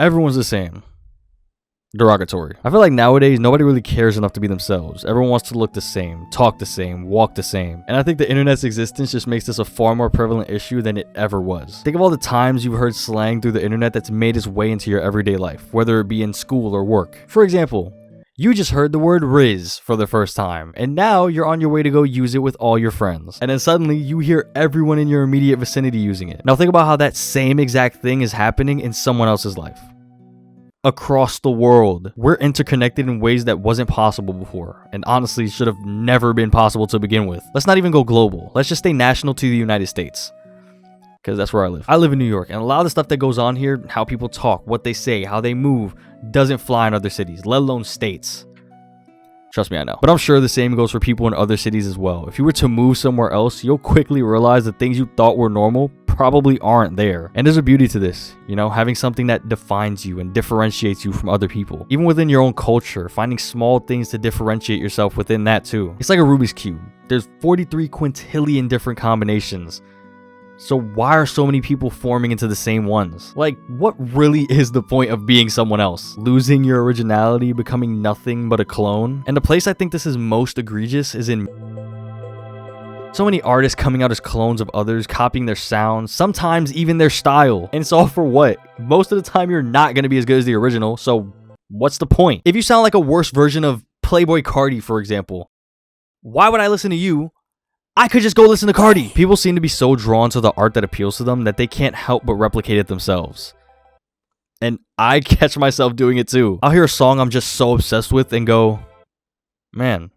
Everyone's the same. Derogatory. I feel like nowadays nobody really cares enough to be themselves. Everyone wants to look the same, talk the same, walk the same. And I think the internet's existence just makes this a far more prevalent issue than it ever was. Think of all the times you've heard slang through the internet that's made its way into your everyday life, whether it be in school or work. For example, you just heard the word Riz for the first time, and now you're on your way to go use it with all your friends. And then suddenly you hear everyone in your immediate vicinity using it. Now think about how that same exact thing is happening in someone else's life. Across the world, we're interconnected in ways that wasn't possible before, and honestly should have never been possible to begin with. Let's not even go global. Let's just stay national to the United States, because that's where I live. I live in New York, and a lot of the stuff that goes on here, how people talk, what they say, how they move, doesn't fly in other cities, let alone states. Trust me, I know. But I'm sure the same goes for people in other cities as well. If you were to move somewhere else, you'll quickly realize the things you thought were normal probably aren't there. And there's a beauty to this, you know, having something that defines you and differentiates you from other people. Even within your own culture, finding small things to differentiate yourself within that too. It's like a Rubik's Cube. There's 43 quintillion different combinations. So why are so many people forming into the same ones? Like, what really is the point of being someone else? Losing your originality, becoming nothing but a clone? And the place I think this is most egregious is in so many artists coming out as clones of others, copying their sounds, sometimes even their style. And it's all for what? Most of the time you're not going to be as good as the original, so what's the point? If you sound like a worse version of Playboi Carti, for example, why would I listen to you? I could just go listen to Cardi. People seem to be so drawn to the art that appeals to them that they can't help but replicate it themselves. And I catch myself doing it too. I'll hear a song I'm just so obsessed with and go, man,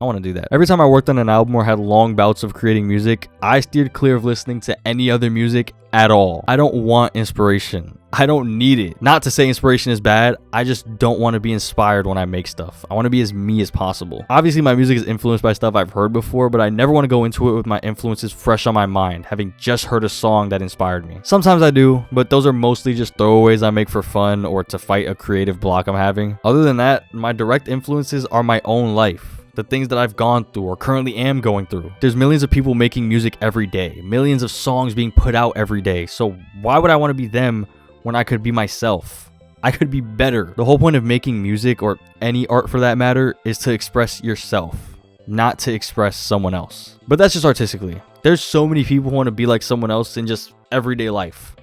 I want to do that. Every time I worked on an album or had long bouts of creating music, I steered clear of listening to any other music at all. I don't want inspiration. I don't need it. Not to say inspiration is bad, I just don't want to be inspired when I make stuff. I want to be as me as possible. Obviously, my music is influenced by stuff I've heard before, but I never want to go into it with my influences fresh on my mind, having just heard a song that inspired me. Sometimes I do, but those are mostly just throwaways I make for fun or to fight a creative block I'm having. Other than that, my direct influences are my own life. The things that I've gone through or currently am going through. There's millions of people making music every day, millions of songs being put out every day. So why would I want to be them when I could be myself? I could be better. The whole point of making music, or any art for that matter, is to express yourself, not to express someone else. But that's just artistically. There's so many people who want to be like someone else in just everyday life.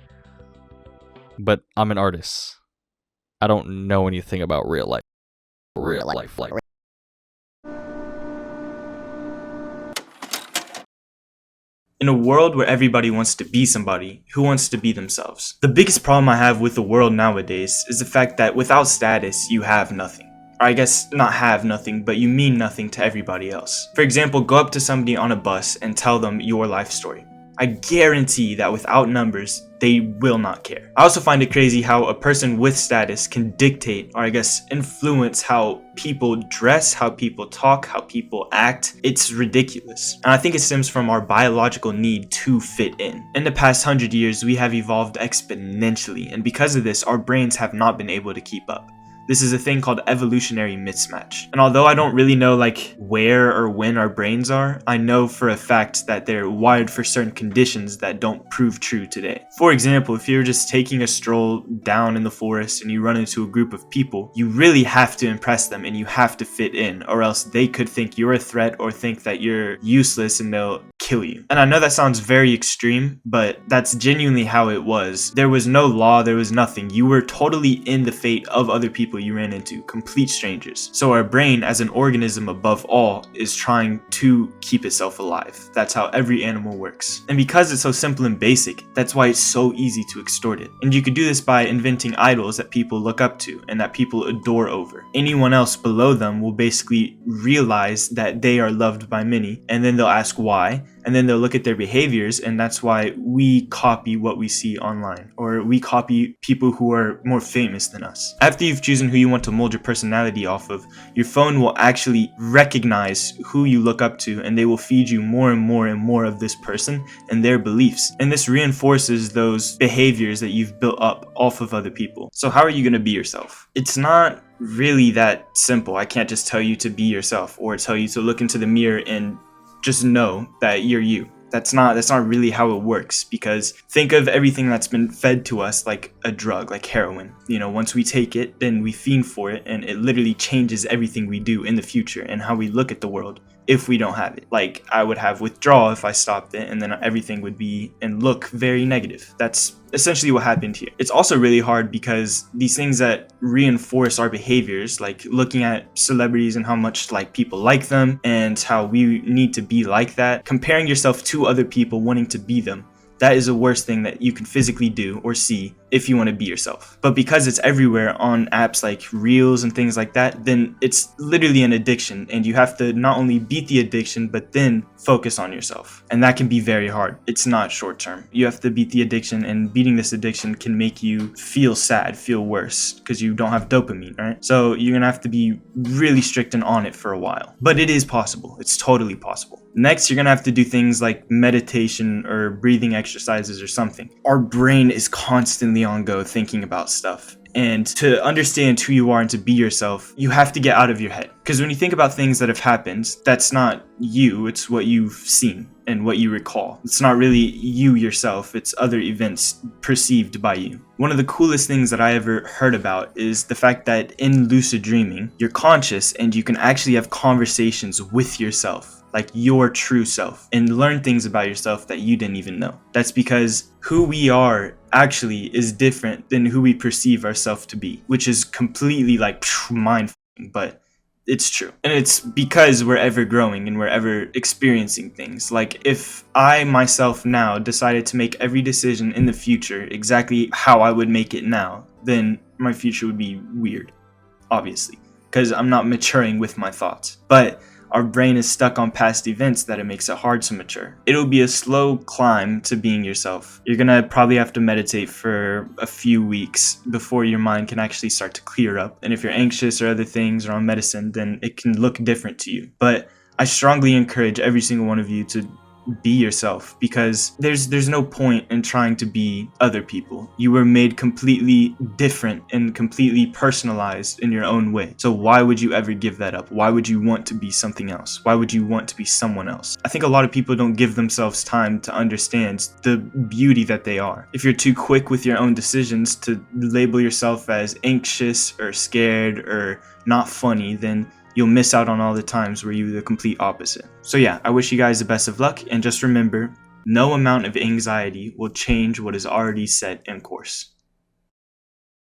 But I'm an artist. I don't know anything about real life. Real life. In a world where everybody wants to be somebody, who wants to be themselves? The biggest problem I have with the world nowadays is the fact that without status, you have nothing. Or I guess not have nothing, but you mean nothing to everybody else. For example, go up to somebody on a bus and tell them your life story. I guarantee that without numbers, they will not care. I also find it crazy how a person with status can dictate, or I guess influence, how people dress, how people talk, how people act. It's ridiculous. And I think it stems from our biological need to fit in. In the past 100 years, we have evolved exponentially, and because of this, our brains have not been able to keep up. This is a thing called evolutionary mismatch. And although I don't really know like where or when our brains are, I know for a fact that they're wired for certain conditions that don't prove true today. For example, if you're just taking a stroll down in the forest and you run into a group of people, you really have to impress them and you have to fit in, or else they could think you're a threat or think that you're useless and they'll kill you. And I know that sounds very extreme, but that's genuinely how it was. There was no law, there was nothing. You were totally in the fate of other people you ran into, complete strangers. So our brain, as an organism above all, is trying to keep itself alive. That's how every animal works. And because it's so simple and basic, that's why it's so easy to extort it. And you could do this by inventing idols that people look up to and that people adore over. Anyone else below them will basically realize that they are loved by many, and then they'll ask why, and then they'll look at their behaviors, and that's why we copy what we see online, or we copy people who are more famous than us. After you've chosen who you want to mold your personality off of, your phone will actually recognize who you look up to, and they will feed you more and more and more of this person and their beliefs. And this reinforces those behaviors that you've built up off of other people. So how are you going to be yourself? It's not really that simple. I can't just tell you to be yourself or tell you to look into the mirror and just know that you're you. That's not really how it works, because think of everything that's been fed to us like a drug, like heroin. You know, once we take it, then we fiend for it, and it literally changes everything we do in the future and how we look at the world if we don't have it. Like, I would have withdrawal if I stopped it, and then everything would be and look very negative. That's essentially what happened here. It's also really hard because these things that reinforce our behaviors, like looking at celebrities and how much like people like them and how we need to be like that, comparing yourself to other people wanting to be them, that is the worst thing that you can physically do or see if you want to be yourself. But because it's everywhere on apps like Reels and things like that, then it's literally an addiction, and you have to not only beat the addiction, but then focus on yourself. And that can be very hard. It's not short term. You have to beat the addiction, and beating this addiction can make you feel sad, feel worse, because you don't have dopamine, right? So you're gonna have to be really strict and on it for a while. But it is possible. It's totally possible. Next, you're gonna have to do things like meditation or breathing exercises or something. Our brain is constantly on go thinking about stuff. And to understand who you are and to be yourself, you have to get out of your head. Because when you think about things that have happened, that's not you, it's what you've seen and what you recall. It's not really you yourself, it's other events perceived by you. One of the coolest things that I ever heard about is the fact that in lucid dreaming, you're conscious and you can actually have conversations with yourself, like your true self, and learn things about yourself that you didn't even know. That's because who we are actually is different than who we perceive ourselves to be, which is completely like mind-fucking, but it's true. And it's because we're ever growing and we're ever experiencing things. Like, if I myself now decided to make every decision in the future exactly how I would make it now, then my future would be weird, obviously, because I'm not maturing with my thoughts. But our brain is stuck on past events that it makes it hard to mature. It'll be a slow climb to being yourself. You're gonna probably have to meditate for a few weeks before your mind can actually start to clear up. And if you're anxious or other things or on medicine, then it can look different to you. But I strongly encourage every single one of you to be yourself, because there's no point in trying to be other people. You were made completely different and completely personalized in your own way. So why would you ever give that up? Why would you want to be something else? Why would you want to be someone else? I think a lot of people don't give themselves time to understand the beauty that they are. If you're too quick with your own decisions to label yourself as anxious or scared or not funny, then you'll miss out on all the times where you're the complete opposite. So yeah, I wish you guys the best of luck, and just remember, no amount of anxiety will change what is already set in course.